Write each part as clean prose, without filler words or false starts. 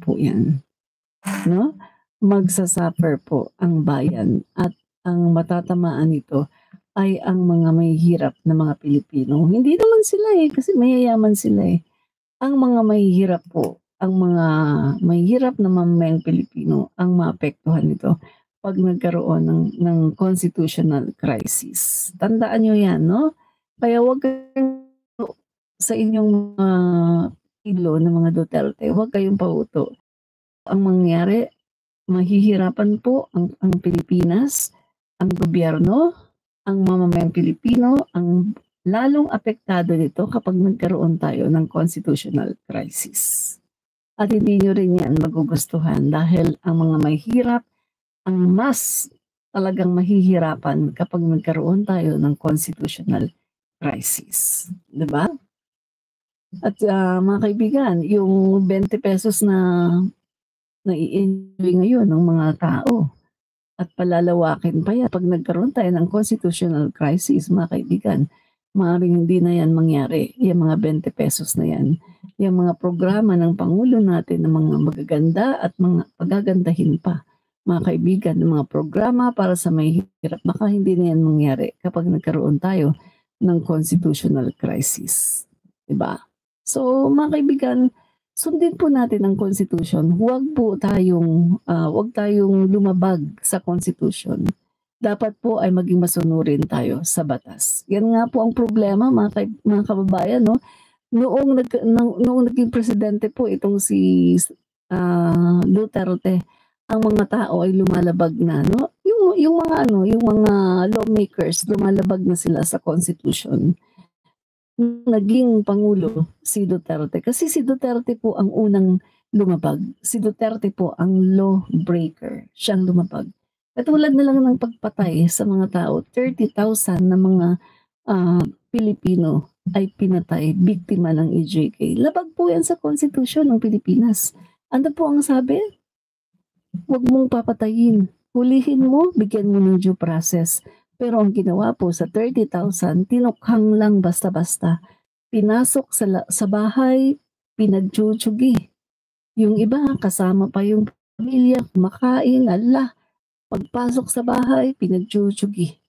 po yan. No? Magsasuffer po ang bayan at ang matatamaan nito ay ang mga mahihirap na mga Pilipino. Hindi naman sila kasi mayayaman sila Ang mga mahihirap po, ang mga mahihirap na mamamayang Pilipino ang maapektuhan nito pag nagkaroon ng constitutional crisis. Tandaan nyo yan, no? Kaya huwag kayong sa inyong ilo ng mga Duterte, huwag kayong pauto. Ang mangyari, mahihirapan po ang Pilipinas, ang gobyerno, ang mamamayang Pilipino, ang lalong apektado nito kapag nagkaroon tayo ng constitutional crisis. At hindi nyo rin yan magugustuhan dahil ang mga mahihirap ang mas talagang mahihirapan kapag nagkaroon tayo ng constitutional crisis. Diba? At mga kaibigan, yung 20 pesos na nai-enjoy ngayon ng mga tao at palalawakin pa yan pag nagkaroon tayo ng constitutional crisis, mga kaibigan, maaaring hindi na yan mangyari, yung mga 20 pesos na yan. Yung mga programa ng Pangulo natin ng mga magaganda at mga pagagandahin pa, mga kaibigan, ng mga programa para sa may hirap, baka hindi na yan mangyari kapag nagkaroon tayo ng constitutional crisis. Diba? So, mga kaibigan, sundin po natin ang Constitution. Huwag tayong lumabag sa Constitution. Dapat po ay maging masunurin tayo sa batas. Yan nga po ang problema, mga kababayan, no? Noong naging presidente po itong si Duterte, ang mga tao ay lumalabag na, no? Yung mga lawmakers lumalabag na sila sa Constitution. Naging Pangulo si Duterte. Kasi si Duterte po ang unang lumabag. Si Duterte po ang law breaker. Siyang lumabag. Katulad na lang ng pagpatay sa mga tao, 30,000 na mga Pilipino ay pinatay, biktima ng EJK. Labag po yan sa Constitution ng Pilipinas. Ano po ang sabi? Huwag mong papatayin. Hulihin mo, bigyan mo ng due process. Pero ang ginawa po sa 30,000, tinukhang lang basta-basta. Pinasok sa bahay, pinagtsutugi. Yung iba, kasama pa yung pamilya, kumakain, pagpasok sa bahay, pinagtsutugi.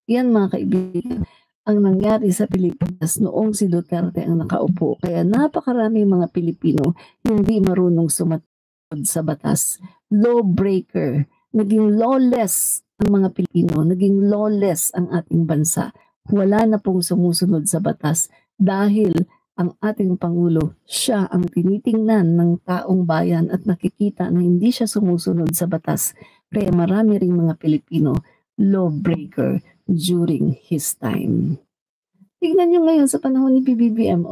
Yan mga kaibigan, ang nangyari sa Pilipinas noong si Duterte ang nakaupo. Kaya napakarami mga Pilipino hindi marunong sumunod sa batas. Lawbreaker, naging lawless ang mga Pilipino, naging lawless ang ating bansa. Wala na pong sumusunod sa batas dahil ang ating Pangulo, siya ang tinitingnan ng taong bayan at nakikita na hindi siya sumusunod sa batas. Kaya marami ring mga Pilipino lawbreaker during his time. Tignan nyo ngayon sa panahon ni PBBM,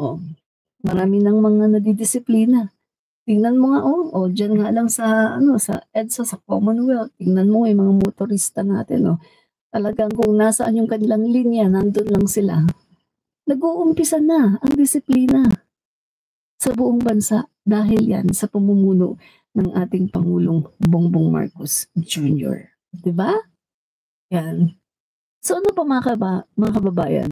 marami ng mga nadidisiplina. Tingnan mo nga, dyan nga lang sa EDSA, sa Commonwealth, tingnan mo yung mga motorista natin, talagang kung nasaan yung kanilang linya, nandun lang sila. Nag-uumpisa na ang disiplina sa buong bansa dahil yan sa pamumuno ng ating Pangulong Bongbong Marcos Jr. Diba? Yan. So ano pa mga kababayan?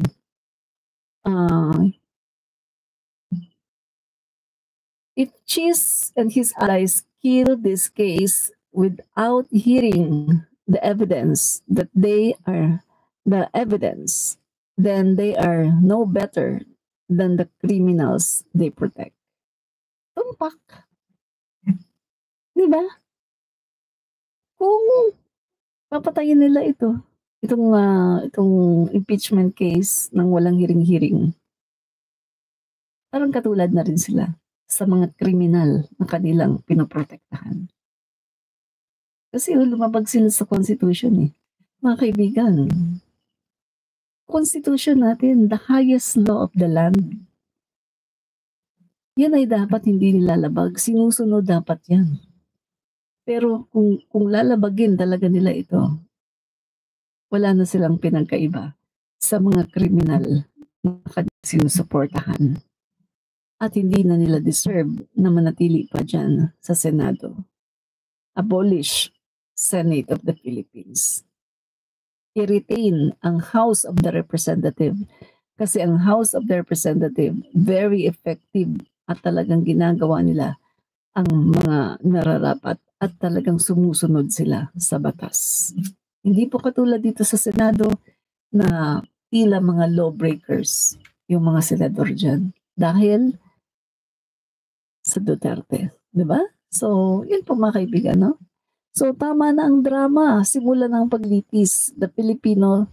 If Cheese and his allies kill this case without hearing the evidence, then they are no better than the criminals they protect. Tumpak. Diba? Kung papatayin nila itong impeachment case ng walang hiring-hiring, parang katulad na rin sila sa mga kriminal na kanilang pinoprotektahan. Kasi lumabag sila sa Constitution Mga kaibigan, Constitution natin, the highest law of the land. Yan ay dapat hindi nilalabag. Sinusunod dapat yan. Pero kung lalabagin talaga nila ito, wala na silang pinagkaiba sa mga kriminal na sinusuportahan. At hindi na nila deserve na manatili pa dyan sa Senado. Abolish Senate of the Philippines. I-retain ang House of the Representative kasi ang House of the Representative very effective at talagang ginagawa nila ang mga nararapat at talagang sumusunod sila sa batas. Hindi po katulad dito sa Senado na tila mga lawbreakers yung mga senador dyan dahil sa Duterte, di ba? So, yun po mga kaibigan, no? So, tama na ang drama. Simula ng paglitis. The Filipino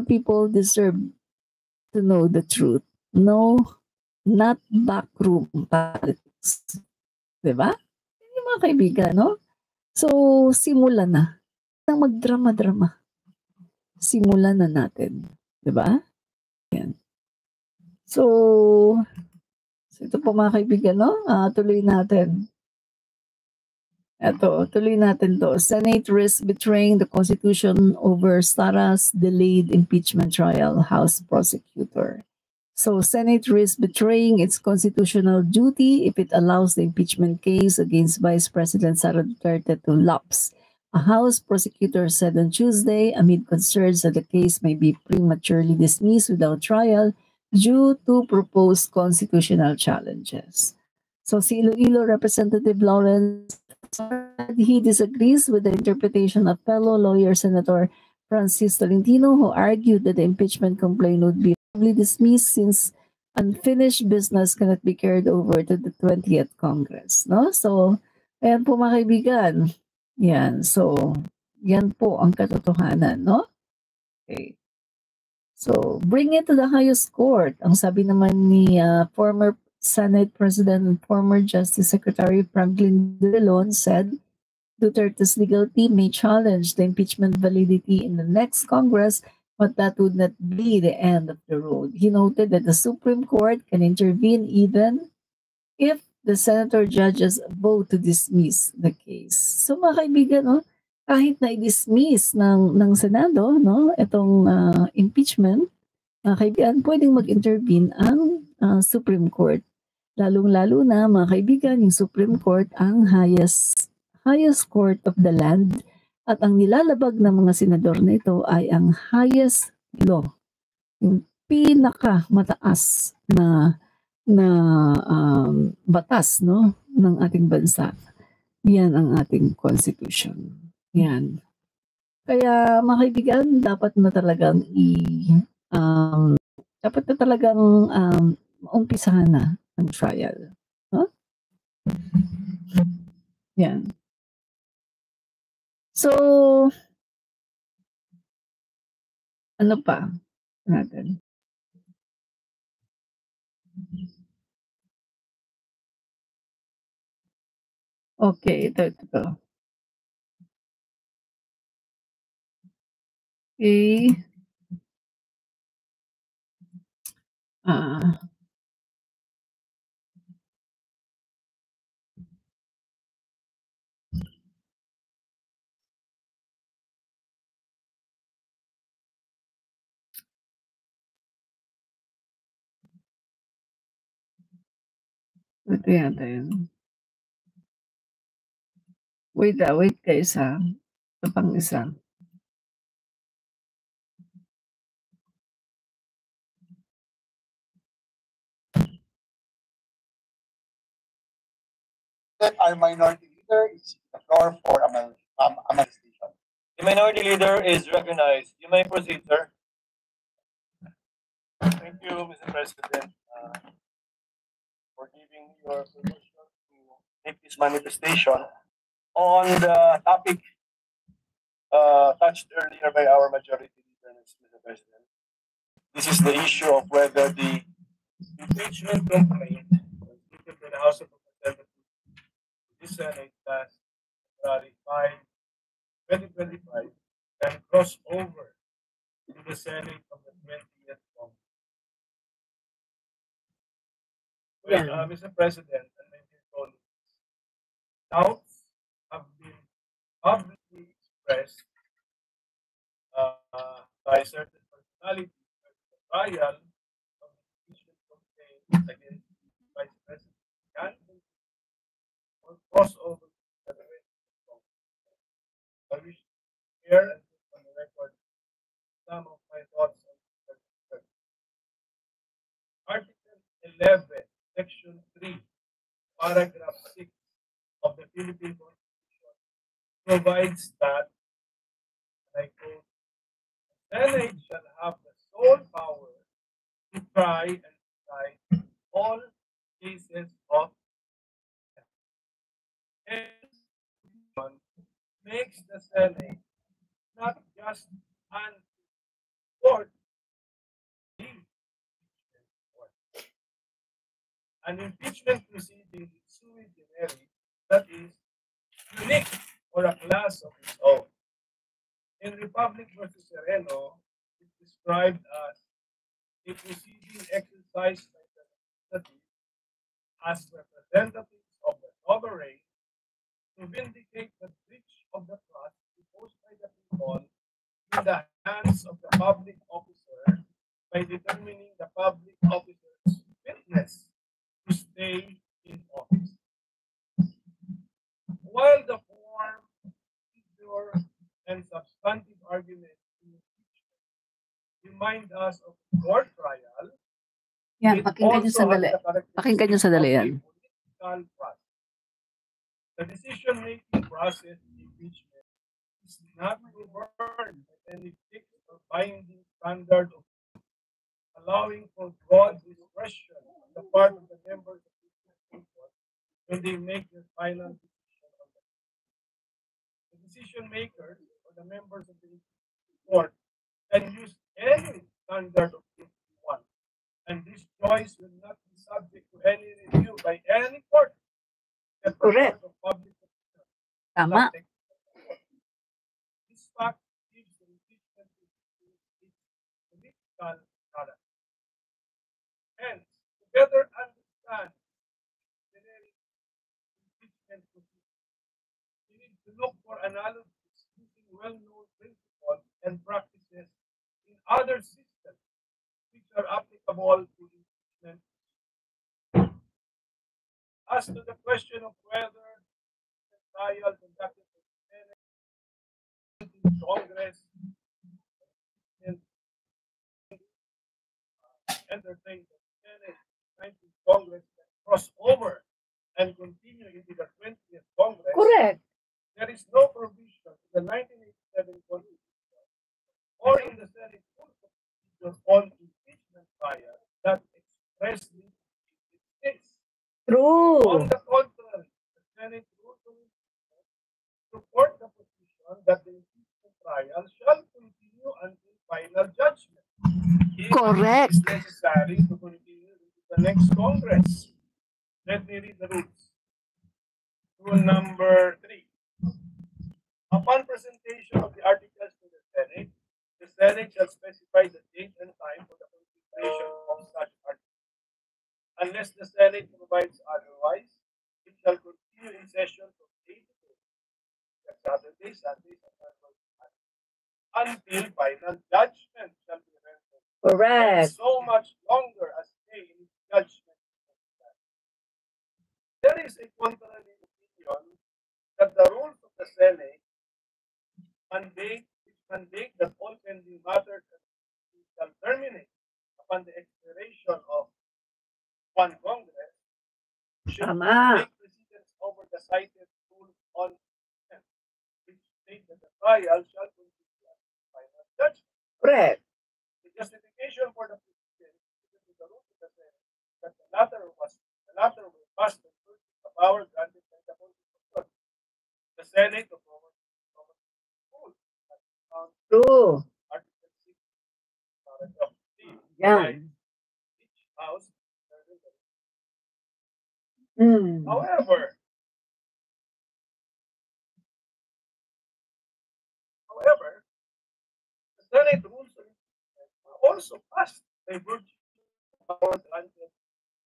people deserve to know the truth. No, not backroom politics. Di ba? Yun yung mga kaibigan, no? So, simulan na. Nang magdrama-drama. Simulan na natin. Di ba? Yan. So, ito po mga kaibigan, no? Tuloy natin. Tuloy natin to. Senate risks betraying the Constitution over Sara's delayed impeachment trial, House prosecutor. So, Senate risks betraying its constitutional duty if it allows the impeachment case against Vice President Sara Duterte to lapse. A House prosecutor said on Tuesday, amid concerns that the case may be prematurely dismissed without trial due to proposed constitutional challenges. So, si Iloilo Representative Lawrence he disagrees with the interpretation of fellow lawyer Senator Francis Tolentino, who argued that the impeachment complaint would be probably dismissed since unfinished business cannot be carried over to the 20th Congress. No? So, ayan po mga kaibigan. Yan. So, yan po ang katotohanan. No? Okay. So, bring it to the highest court. Ang sabi naman ni former Senate President and former Justice Secretary Franklin Drilon said, Duterte's legal team may challenge the impeachment validity in the next Congress, but that would not be the end of the road. He noted that the Supreme Court can intervene even if the senator judges vote to dismiss the case. So mga kaibigan, no, kahit na i-dismiss ng Senado, no, itong impeachment, mga kaibigan, pwedeng mag-intervene ang Supreme Court. Lalong-lalo na, mga kaibigan, yung Supreme Court ang highest court of the land at ang nilalabag ng mga senador na ito ay ang highest law, yung pinakamataas na batas, no, ng ating bansa. Yan ang ating constitution. Yan. Kaya mga kaibigan, dapat na talagang umpisahan na ang trial. No? Yan. So, ano pa natin? Okay, ito. Okay. Ito yata yun. Wait guys ha. Ito pang isa. Our minority leader is the floor for a manifestation. The minority leader is recognized. You may proceed, sir. Thank you, Mr. President, for giving your permission to make this manifestation on the topic touched earlier by our majority leader, Mr. President. This is the issue of whether the impeachment complaint was taken to the House of Representatives to the Senate last February 5, 2025, and cross over to the Senate of the 20th Congress. Well, Mr. President and my dear colleagues, doubts have been publicly expressed by certain personalities that the trial of the impeachment complaint against Vice President can or cross over to the Senate of Congress. I wish to share and put on the record some of my thoughts on this subject. Article 11, Section 3 paragraph 6 of the Philippine Constitution provides that, and I quote, the Senate shall have the sole power to try and decide all cases of and makes the Senate not just an court, an impeachment proceeding is sui generis, that is, unique or a class of its own. In Republic versus Sereno, it's described as a proceeding exercised by the legislative as representatives of the sovereign to vindicate the breach of the trust imposed by the people in the hands of the public officer by determining the public officer's fitness to stay in office. While the form, procedure, and substantive arguments in impeachment remind us of court trial, Yan, it pakinggan nyo also sandali. has the Pakinggan nyo characteristics sandali of a yan. political process. The decision-making process in impeachment is not governed by any fixed or binding standard of allowing for broad discretion on the part of the members of the Supreme Court when they make their final decision on the decision makers or the members of the court can use any standard of one, and this choice will not be subject to any review by any court. Correct. Of public Tama. This fact gives the impeachment its political character. Hence, to better understand generic impeachment procedure, we need to look for analogies using well-known principles and practices in other systems which are applicable to impeachment. As to the question of whether the trial conducted by the Senate, Congress, and entertained the Senate, 19th Congress can cross over and continue into the 20th Congress. Correct. There is no provision in the 1987 Constitution or in the Senate Rules of Procedure on impeachment trial that expressly indicates. True. On the contrary, the Senate Rules of Impeachment support the position that the impeachment trial shall continue until final judgment. Correct. It is necessary to continue into the next Congress. Let me read the rules. Rule number 3. Upon presentation of the articles to the Senate shall specify the date and time for the consideration of such articles. Unless the Senate provides otherwise, it shall continue in session from 8 to 8, Saturday, Sunday, until final judgment shall be rendered. Correct. So much longer as day in judgment. There is a contrary opinion that the rules of the Senate mandate that all pending matters shall terminate upon the expiration of one Congress should Tama. take precedence over the cited rule on consent, which state that the trial shall continue until final judgment. Correct. The justification for the precedence is the rule of the Senate that the latter will pass the power granted by the Constitution. The Senate of Roman rule. True. Article 6, paragraph 3. Yan. Each house. Mm. However, the Senate rules are also passed by virtue of power granted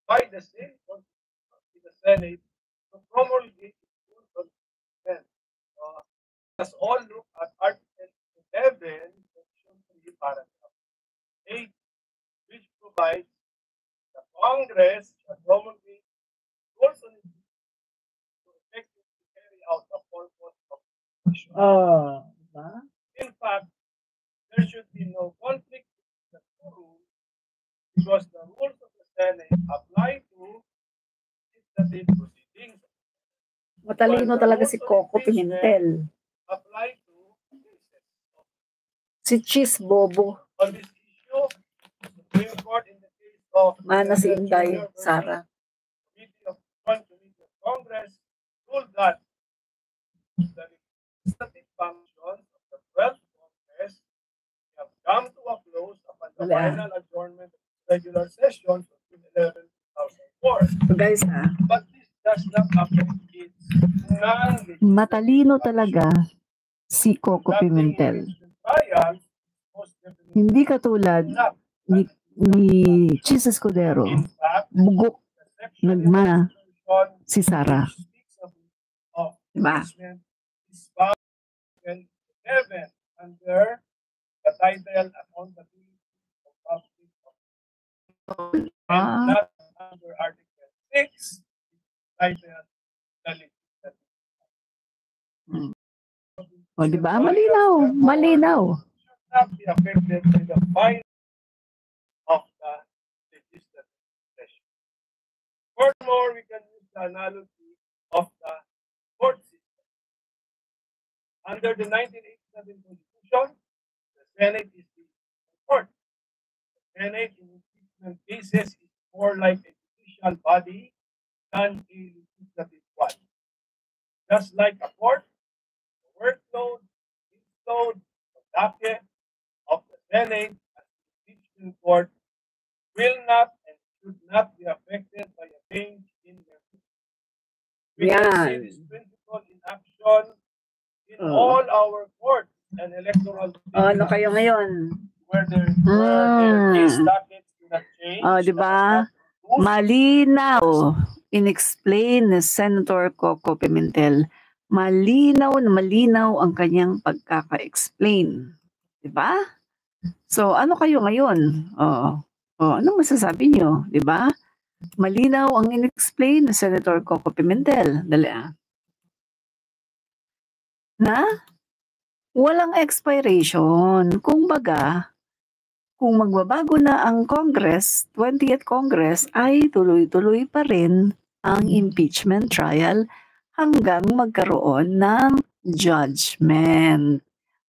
by the same Constitution to the Senate to promulgate its rules on consent. Let's all look at Article 11, Section 3, paragraph 8, which provides the Congress shall promulgate rules on to effectively carry out the purpose of the Constitution. Oh, diba? In fact, there should be no conflict between the two rules because the rules of the Senate apply to legislative proceedings. Matalino talaga si Coco Pimentel. Apply to cases. Si Cheese Bobo. On this issue, the Supreme Court in the case of Mana si Inday, Sara. Committee of Congress ruled that the legislative functions of the 12th Congress have come to a close upon the final adjournment of the regular session of June 11, 2004. So guys, But this does not affect its non-legislative matalino talaga si Coco Pimentel. trials, most definitely Hindi katulad ni Cheese Escudero. in fact, Bugok the section in the nagmana Constitution si Sara. which speaks of Diba? impeachment is found in 11 under the title Accountability of Public Officials, and not under Article 6, titled the Legislative. O, diba? Malinaw. Malinaw. Should not be affected by the final of the legislative session. Furthermore, we can use the analogy of the court system. Under the 1987 Constitution, the Senate is the court. The Senate in impeachment cases is more like a judicial body than a legislative one. Just like a court, the workload, caseload, the docket of the Senate as the impeachment court will not and should not be affected by a change in membership. We can see this principle in action in all our courts and electoral Ano kayo ngayon? where their case dockets do not change. Diba? Malinaw. In-explain ni Senator Coco Pimentel. Malinaw na malinaw ang kanyang pagkaka-explain. Diba? So, ano kayo ngayon? Anong masasabi nyo? Diba? Malinaw ang in-explain ni Senator Coco Pimentel. Dali na walang expiration. Kung baga, kung magbabago na ang Congress, 20th Congress, ay tuloy-tuloy pa rin ang impeachment trial hanggang magkaroon ng judgment.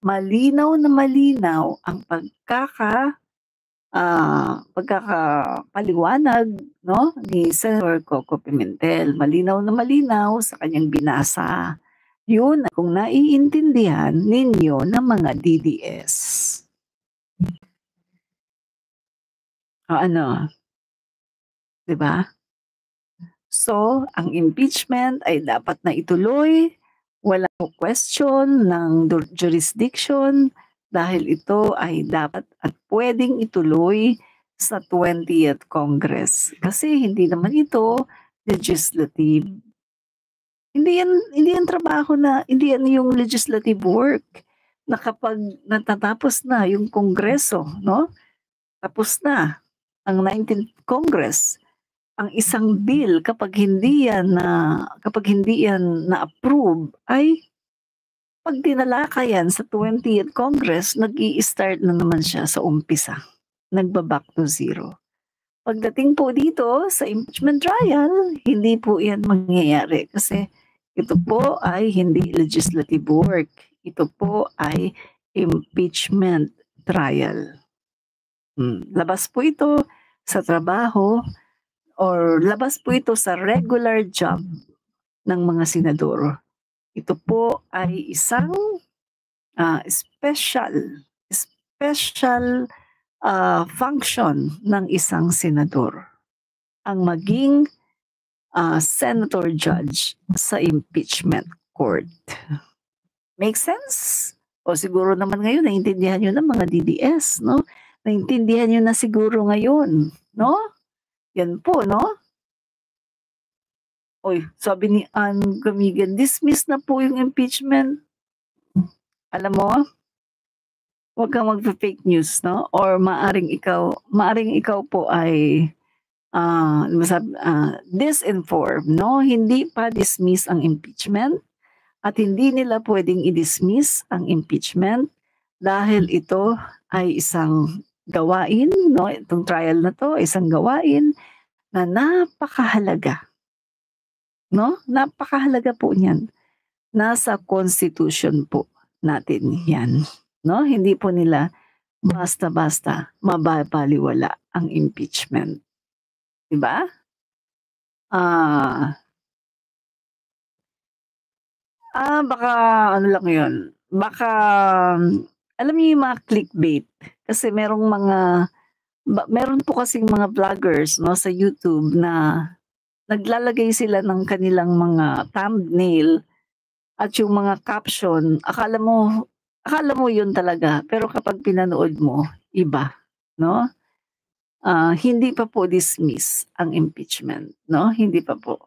Malinaw na malinaw ang pagkakapaliwanag, no, ni Senator Coco Pimentel. Malinaw na malinaw sa kanyang binasa. Yun kung naiintindihan ninyo ng mga DDS. Ano? Diba? So, ang impeachment ay dapat na ituloy. Walang question ng jurisdiction dahil ito ay dapat at pwedeng ituloy sa 20th Congress. Kasi hindi naman ito legislative. Hindi yan trabaho na, hindi yan yung legislative work na kapag natatapos na yung Kongreso, no? Tapos na ang 19th Congress, ang isang bill kapag hindi yan na-approve ay pag dinalaka yan sa 20th Congress, nag-i-start na naman siya sa umpisa. Nagba-back to zero. Pagdating po dito sa impeachment trial, hindi po yan mangyayari kasi ito po ay hindi legislative work. Ito po ay impeachment trial. Labas po ito sa trabaho or labas po ito sa regular job ng mga senador. Ito po ay isang special function ng isang senador. Ang maging senator judge sa impeachment court. Make sense? O siguro naman ngayon, naintindihan nyo na mga DDS, no? Naintindihan nyo na siguro ngayon, no? Yan po, no? Oy, sabi ni Ann Gamigan, dismiss na po yung impeachment. Alam mo, huwag kang mag-fake news, no? Or maaring ikaw po ay disinformed, no? Hindi pa dismiss ang impeachment at hindi nila pwedeng i-dismiss ang impeachment dahil ito ay isang gawain, no? Itong trial na to, isang gawain na napakahalaga. no? Napakahalaga po niyan. Nasa constitution po natin yan, no? Hindi po nila basta-basta mababaliwala ang impeachment. 'Di ba? Baka ano lang 'yun, baka alam niyo yung mga clickbait, kasi meron po kasing mga vloggers 'no, sa YouTube na naglalagay sila ng kanilang mga thumbnail at yung mga caption, akala mo 'yun talaga, pero kapag pinanood mo, iba, 'no? Hindi pa po dismiss ang impeachment, 'no, hindi pa po.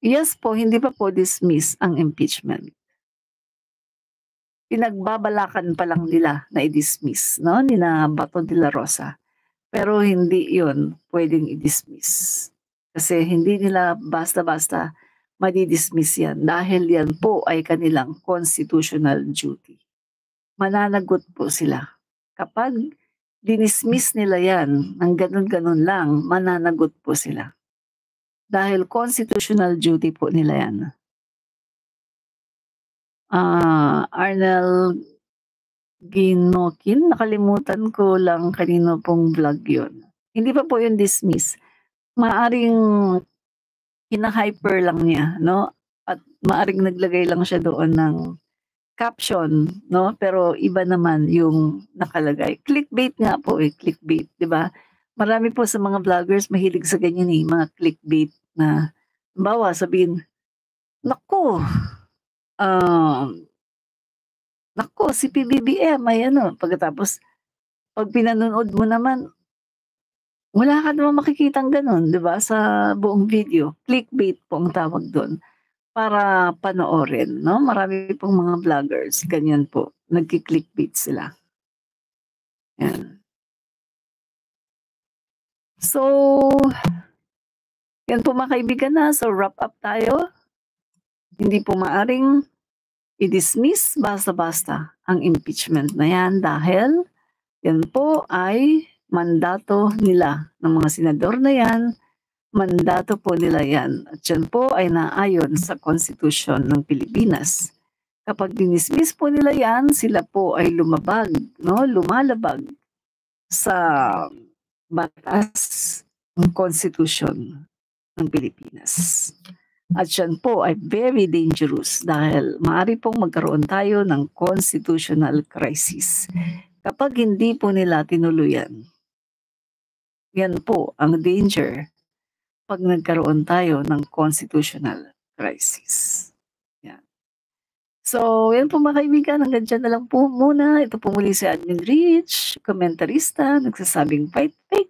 Yes po, hindi pa po dismiss ang impeachment. Pinagbabalakan pa lang nila na i-dismiss, 'no, nina Bato de la Rosa. Pero hindi 'yun puwedeng i-dismiss. Kasi hindi nila basta-basta madi-dismiss 'yan, dahil 'yan po ay kanilang constitutional duty. Mananagot po sila. Kapag dinismiss nila 'yan ng gano'n-gano'n lang, mananagot po sila. Dahil constitutional duty po nila 'yan. Arnel Ginokin, nakalimutan ko lang kanino pong vlog 'yun. Hindi pa po 'yun dismiss. Maaaring hina-hyper lang niya, 'no, at maaaring naglagay lang siya doon ng caption, 'no, pero iba naman yung nakalagay. Clickbait nga po, clickbait, 'di ba? Marami po sa mga vloggers mahilig sa ganyan, mga clickbait na halimbawa sabihin, "Naku, naku si PBBM ay ano," pagkatapos 'pag pinanonood mo naman, wala ka namang makikitang gano'n, 'di ba, sa buong video. Clickbait po ang tawag do'n. Para panoorin, 'no? Marami pong mga vloggers ganyan po, nagki-clickbait sila, 'yan. So, 'yan po mga kaibigan, so wrap up tayo. Hindi po maaaring i-dismiss basta-basta ang impeachment na 'yan, dahil 'yan po ay mandato nila ng mga senador na 'yan, mandato po nila 'yan, at 'yan po ay naayon sa konstitusyon ng Pilipinas. Kapag dinismiss po nila 'yan, sila po ay lumalabag sa batas ng konstitusyon ng Pilipinas. At 'yan po ay very dangerous, dahil maaari pong magkaroon tayo ng constitutional crisis kapag hindi po nila tinuluyan. 'Yan po ang danger 'pag nagkaroon tayo ng constitutional crisis. Yan. So, yan po mga kaibigan, hanggang diyan na lang po muna. Ito po muli si Admin Rich, komentarista, nagsasabing fight fake